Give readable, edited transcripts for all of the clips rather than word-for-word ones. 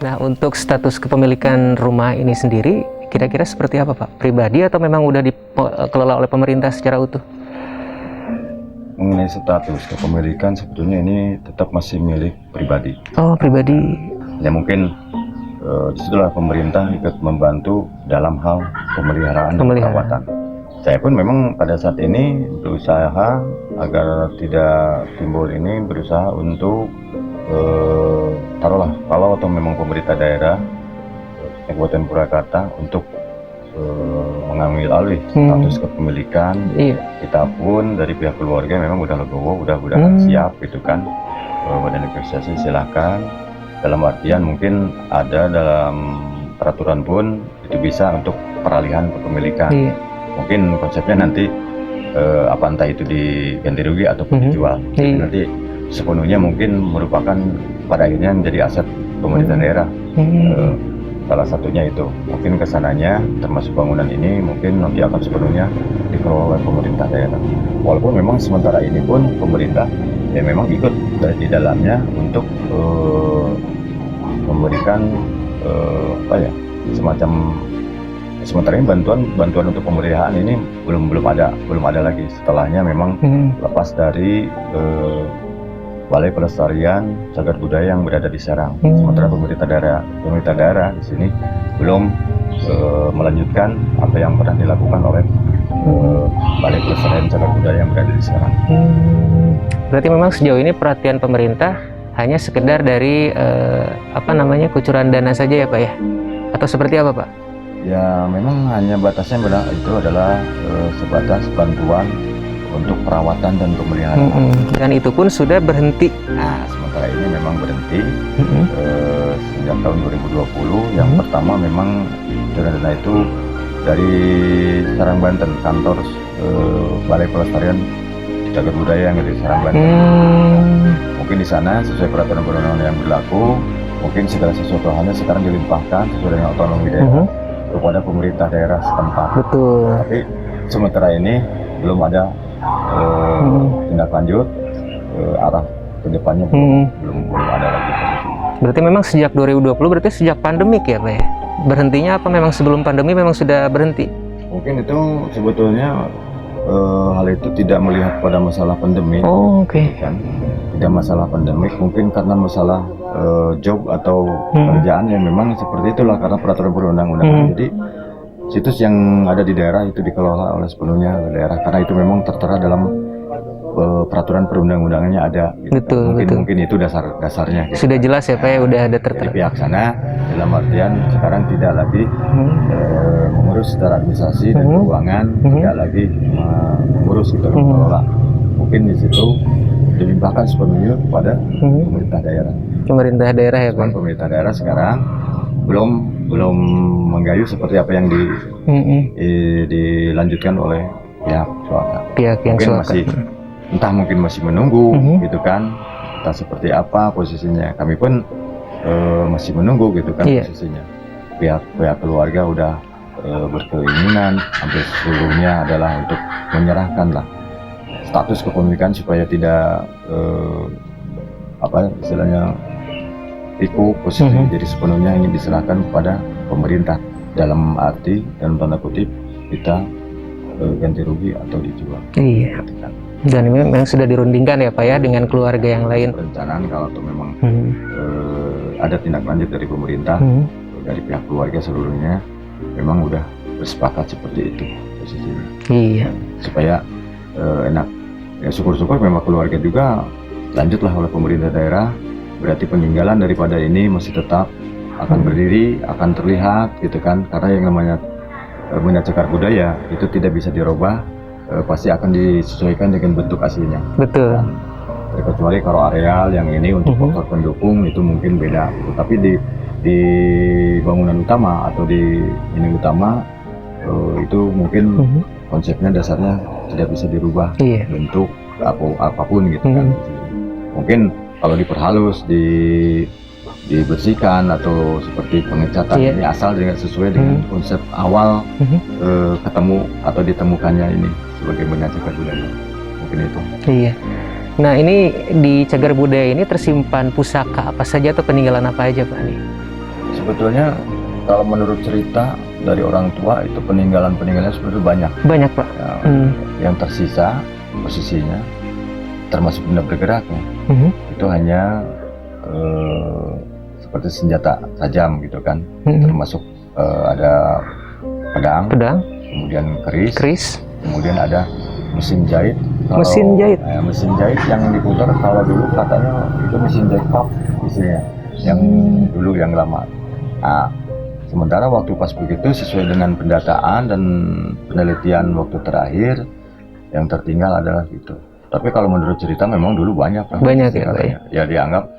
Nah, untuk status kepemilikan rumah ini sendiri, kira-kira seperti apa, Pak? Pribadi atau memang udah dikelola oleh pemerintah secara utuh? Mengenai status kepemilikan, sebetulnya ini tetap masih milik pribadi. Oh, pribadi. Ya mungkin disitulah pemerintah ikut membantu dalam hal pemeliharaan dan perawatan. Saya pun memang pada saat ini berusaha agar tidak timbul ini, berusaha untuk taruhlah kalau atau memang pemerintah daerah Kabupaten Purwakarta untuk mengambil alih status kepemilikan. Kita pun dari pihak keluarga memang udah legowo, udah siap gitu kan. Badan investasi silakan, dalam artian mungkin ada dalam peraturan pun itu bisa untuk peralihan kepemilikan. Mungkin konsepnya nanti entah itu diganti rugi ataupun dijual. Jadi nanti sepenuhnya mungkin merupakan pada akhirnya menjadi aset pemerintah daerah. Salah satunya itu mungkin kesananya termasuk bangunan ini mungkin nanti akan sepenuhnya dikelola oleh pemerintah daerah. Walaupun memang sementara ini pun pemerintah ya memang ikut di dalamnya untuk memberikan semacam sementara ini bantuan untuk pemeliharaan ini belum ada lagi. Setelahnya memang lepas dari Balai Pelestarian Cagar Budaya yang berada di Serang. Sementara pemerintah daerah di sini belum melanjutkan apa yang pernah dilakukan oleh Balai Pelestarian Cagar Budaya yang berada di Serang. Berarti memang sejauh ini perhatian pemerintah hanya sekedar dari kucuran dana saja ya, Pak ya? Atau seperti apa, Pak? Ya memang hanya batasnya itu adalah sebatas bantuan untuk perawatan dan pemeliharaan. Dan itu pun sudah berhenti. Nah, sementara ini memang berhenti sejak tahun 2020. Yang pertama memang dana itu dari Serang Banten, kantor Balai Pelestarian Cagar Budaya yang di Serang Banten. Mungkin di sana sesuai peraturan perundangan yang berlaku, mungkin segala sesuatu hanya sekarang dilimpahkan sesuai dengan otonomi daerah kepada pemerintah daerah setempat. Betul. Tapi sementara ini belum ada tindak lanjut, arah kedepannya belum ada lagi posisi. Berarti memang sejak 2020, berarti sejak pandemik ya, Pak ya? Berhentinya apa memang sebelum pandemi memang sudah berhenti? Mungkin itu sebetulnya hal itu tidak melihat pada masalah pandemi. Kan? Tidak masalah pandemik, mungkin karena masalah job atau pekerjaan yang memang seperti itulah karena peraturan perundang-undangan. Jadi situs yang ada di daerah itu dikelola oleh sepenuhnya oleh daerah karena itu memang tertera dalam peraturan perundang-undangannya ada. Gitu. Mungkin itu dasarnya. Gitu. Sudah jelas ya, Pak ya, udah ada tertera. Di pihak sana dalam artian sekarang tidak lagi mengurus secara administrasi dan keuangan, tidak lagi mengurus gitu mengelola. Mungkin di situ dilimpahkan sepenuhnya kepada pemerintah daerah. Pemerintah daerah ya, Pak. Pemerintah daerah sekarang belum menggayuh seperti apa yang dilanjutkan oleh pihak swasta. Mungkin masih menunggu gitu kan, entah seperti apa posisinya. Kami pun masih menunggu gitu kan posisinya. Pihak keluarga udah berkeinginan hampir seluruhnya adalah untuk menyerahkan lah status kepemilikan supaya tidak istilahnya pikuk posisi jadi sepenuhnya ingin diserahkan kepada pemerintah dalam arti dalam tanda kutip kita ganti rugi atau dijual. Iya. Dan ini memang sudah dirundingkan ya, Pak ya, dengan keluarga yang lain. Perencanaan kalau itu memang ada tindak lanjut dari pemerintah dari pihak keluarga seluruhnya memang udah bersepakat seperti itu posisinya. Iya. Supaya enak. Ya syukur-syukur memang keluarga juga lanjutlah oleh pemerintah daerah. Berarti peninggalan daripada ini masih tetap akan berdiri, akan terlihat gitu kan. Karena yang namanya benda cagar budaya itu tidak bisa dirubah, pasti akan disesuaikan dengan bentuk aslinya. Betul. Kecuali kalau areal yang ini untuk faktor pendukung itu mungkin beda. Tapi di bangunan utama atau di ini utama itu mungkin konsepnya dasarnya tidak bisa dirubah bentuk apapun gitu kan. Mungkin kalau diperhalus, dibersihkan atau seperti pengecatan ini asal dengan sesuai dengan konsep awal ketemu atau ditemukannya ini sebagai benda cagar budaya. Mungkin itu. Iya. Nah, ini di cagar budaya ini tersimpan pusaka apa saja atau peninggalan apa aja, Pak? sebetulnya kalau menurut cerita dari orang tua itu peninggalan-peninggalan sebetulnya banyak. Banyak Pak. Ya, yang tersisa posisinya termasuk benda bergerak ya. Itu hanya seperti senjata tajam gitu kan. Termasuk ada pedang, kemudian keris, kemudian ada mesin jahit. Mesin jahit yang diputar kalau dulu katanya itu mesin jahit pap isinya, yang dulu yang lama. Nah, sementara waktu pas begitu sesuai dengan pendataan dan penelitian waktu terakhir yang tertinggal adalah itu. Tapi kalau menurut cerita memang dulu banyak ya Pak ya. Ya dianggap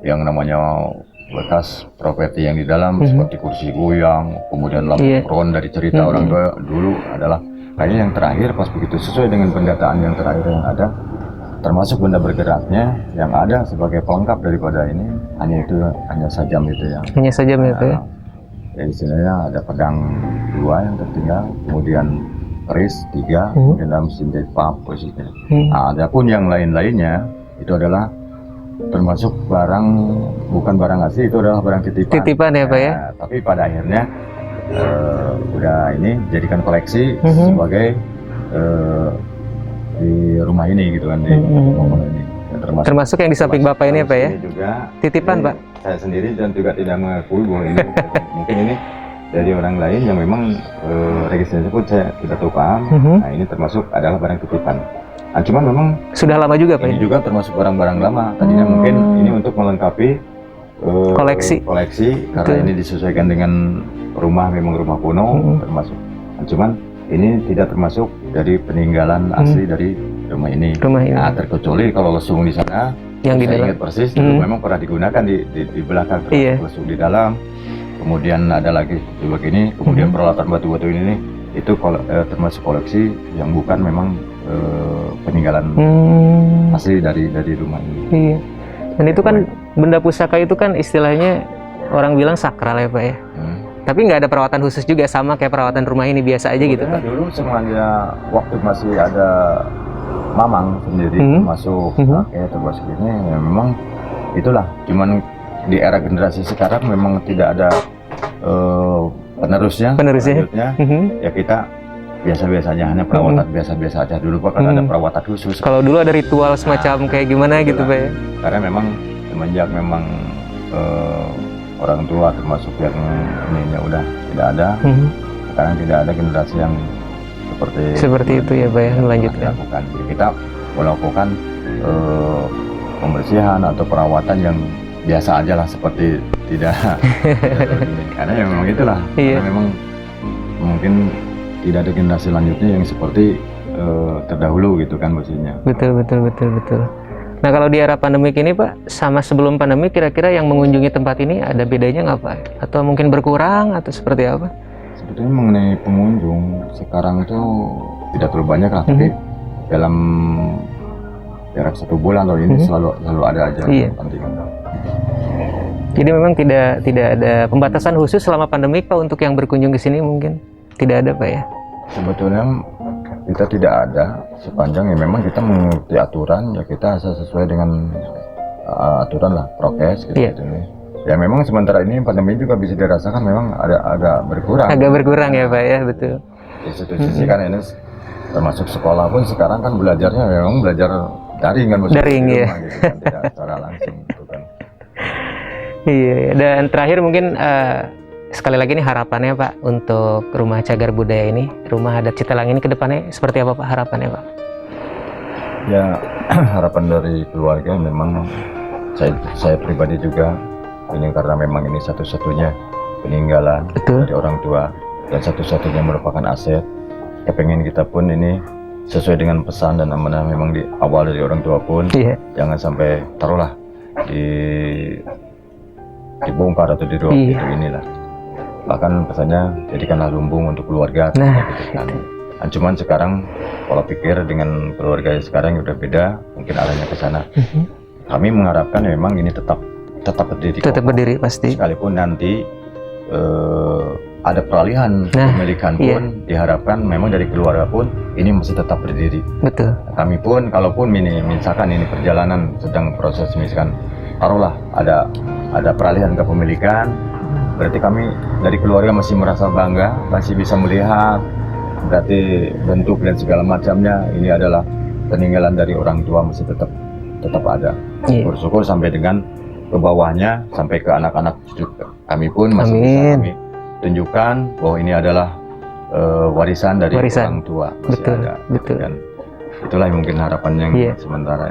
yang namanya bekas properti yang di dalam seperti kursi goyang, kemudian lampu ron dari cerita orang tua dulu adalah kayaknya yang terakhir pas begitu sesuai dengan pendataan yang terakhir yang ada, termasuk benda bergeraknya yang ada sebagai pelengkap daripada ini hanya sajam itu yang. Hanya sajam itu ya. Ya istilahnya ada pedang 2 yang tertinggal, kemudian keris 3, kemudian dalam mesin jahit pap posisinya. Nah, adapun yang lain-lainnya itu adalah termasuk barang, bukan barang asli, itu adalah barang titipan. Titipan ya Pak ya. Tapi pada akhirnya udah ini jadikan koleksi sebagai di rumah ini gitu kan, di momen ini. Ya, termasuk yang di samping Bapak ini ya Pak ya. Juga titipan Pak. Saya sendiri dan juga tidak mengakui bahwa ini mungkin ini dari orang lain yang memang registrasinya pun saya tidak tahu paham. Nah ini termasuk adalah barang titipan. Nah, cuman memang sudah lama juga Pak. Ini juga termasuk barang-barang lama. Tadinya mungkin ini untuk melengkapi koleksi karena ini disesuaikan dengan rumah, memang rumah kuno termasuk. Nah, cuman ini tidak termasuk dari peninggalan asli dari rumah ini. Nah, terkecuali kalau lesung di sana yang di dalam. Ingat persis dulu memang pernah digunakan di belakang lesung di dalam. Kemudian ada lagi di begini, kemudian peralatan batu-batu ini itu termasuk koleksi yang bukan memang peninggalan asli dari rumah ini. Iya. Dan itu kan benda pusaka itu kan istilahnya orang bilang sakral ya Pak ya. Tapi nggak ada perawatan khusus juga sama kayak perawatan rumah ini biasa aja gitu Pak. Dulu semuanya waktu masih ada mamang sendiri masuk kakek termasuk ini ya memang itulah, cuman di era generasi sekarang memang tidak ada penerusnya. Ya kita biasa-biasa aja, hanya perawatan biasa-biasa aja. Dulu Pak kan ada perawatan khusus. Kalau dulu ada ritual semacam kayak gimana gitu Pak ya? Karena memang semenjak memang orang tua termasuk yang ininya udah tidak ada, sekarang tidak ada generasi yang seperti itu ya Pak ya, melanjutkan. Jadi kita melakukan pembersihan atau perawatan yang biasa aja lah, seperti tidak karena ya memang itulah. Karena memang mungkin tidak ada generasi selanjutnya yang seperti terdahulu gitu kan maksudnya. Betul. Nah kalau di era pandemik ini Pak, sama sebelum pandemi kira-kira yang mengunjungi tempat ini ada bedanya nggak Pak? Atau mungkin berkurang atau seperti apa? Sebetulnya mengenai pengunjung sekarang itu tidak terlalu banyak lah, tapi dalam jarak 1 bulan atau ini selalu ada aja pentingan. Jadi memang tidak ada pembatasan khusus selama pandemik Pak untuk yang berkunjung ke sini, mungkin tidak ada Pak ya? Sebetulnya kita tidak ada, sepanjang ya memang kita mengikuti aturan, ya kita sesuai dengan aturan lah, prokes gitu. Ya memang sementara ini pandemi juga bisa dirasakan memang agak berkurang. Agak berkurang ya Pak ya, betul. Institusi kan ini termasuk sekolah pun sekarang kan belajarnya memang belajar daring kan, daring ya. Gitu, kan, tidak secara langsung gitu kan. Iya, dan terakhir mungkin sekali lagi nih harapannya Pak untuk Rumah Cagar Budaya ini, Rumah Adat Citelang ini ke depannya seperti apa Pak harapannya Pak? Ya harapan dari keluarga memang saya pribadi juga ini karena memang ini satu-satunya peninggalan dari orang tua dan satu-satunya merupakan aset. Ya pengen kita pun ini sesuai dengan pesan dan amanah memang di awal dari orang tua pun jangan sampai taruhlah dibongkar atau diruak itu inilah. Bahkan pesannya jadikanlah lumbung untuk keluarga gitu kan. Nah, cuman sekarang pola pikir dengan keluarga sekarang udah beda, mungkin arahnya ke sana. Kami mengharapkan memang ini tetap berdiri. Tetap berdiri pasti. Sekalipun nanti ada peralihan kepemilikan pun diharapkan memang dari keluarga pun ini masih tetap berdiri. Betul. Kami pun kalaupun misalkan ini perjalanan sedang proses misalkan taruhlah ada peralihan kepemilikan berarti kami dari keluarga masih merasa bangga, masih bisa melihat berarti bentuk dan segala macamnya ini adalah peninggalan dari orang tua masih tetap ada. Iya. Bersyukur sampai dengan ke bawahnya, sampai ke anak-anak cucu kami pun masih bisa Amin. kami tunjukkan bahwa ini adalah warisan dari orang tua masih Betul, ada. betul. Dan itulah yang mungkin harapan yang Iya. sementara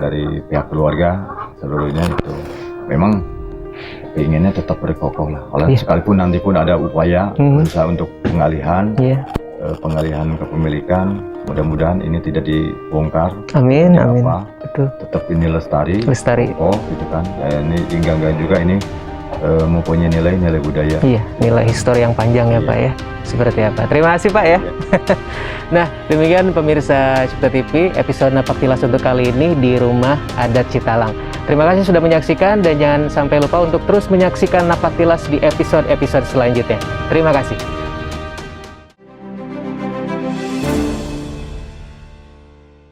dari pihak keluarga seluruhnya itu memang keinginannya tetap berkokoh lah. Kalau Iya. sekalipun nanti pun ada upaya berusaha untuk pengalihan Iya. pengalihan kepemilikan, mudah-mudahan ini tidak dibongkar. Amin, tidak amin. apa, Betul. tetap ini lestari. Lestari. Oh, gitu kan. Ini hingga juga ini mempunyai nilai budaya. Iya, nilai histori yang panjang ya Iya. Pak ya. Seperti apa? Terima kasih Pak ya. Nah, demikian pemirsa Cipta TV episode Napak Tilas untuk kali ini di Rumah Adat Citalang. Terima kasih sudah menyaksikan dan jangan sampai lupa untuk terus menyaksikan Napak Tilas di episode-episode selanjutnya. Terima kasih.